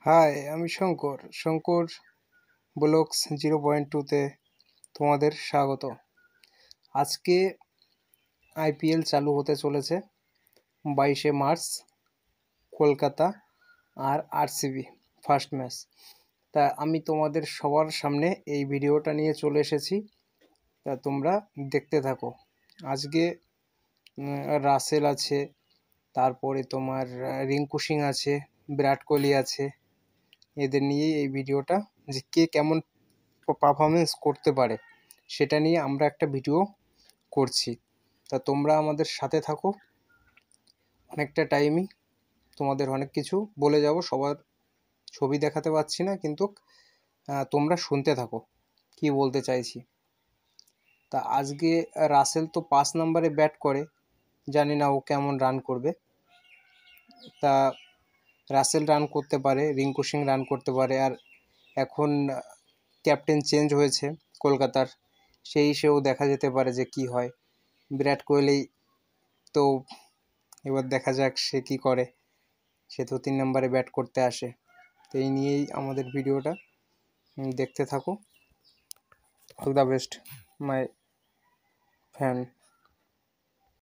High, আমি Shankar blogs 0.2-তে তোমাদের স্বাগত। আজকে আইপিএল চালু হতে চলেছে 22শে মার্চ, কলকাতা আর আরসিবি ফার্স্ট ম্যাচ। তা আমি তোমাদের সবার সামনে এই ভিডিওটা নিয়ে চলে এসেছি, তা তোমরা দেখতে থাকো। আজকে রাসেল আছে, তারপরে তোমার রিঙ্কু সিং আছে, বিরাট কোহলি আছে। এদের নিয়েই এই ভিডিওটা, যে কে কেমন পারফরমেন্স করতে পারে সেটা নিয়ে আমরা একটা ভিডিও করছি। তা তোমরা আমাদের সাথে থাকো, অনেকটা টাইমই তোমাদের অনেক কিছু বলে যাব। সবার ছবি দেখাতে পারছি না, কিন্তু তোমরা শুনতে থাকো কি বলতে চাইছি। তা আজকে রাসেল তো 5 নম্বরে ব্যাট করে, জানি না ও কেমন রান করবে। তা রাসেল রান করতে পারে, রিঙ্কু সিং রান করতে পারে, আর এখন ক্যাপ্টেন চেঞ্জ হয়েছে কলকাতার, সেই হিসেবেও দেখা যেতে পারে যে কি হয়। বিরাট কোহলি তো এবার দেখা যাক সে কি করে, সে তো 3 নম্বরে ব্যাট করতে আসে। তো এই নিয়েই আমাদের ভিডিওটা, দেখতে থাকো। All the best my fan.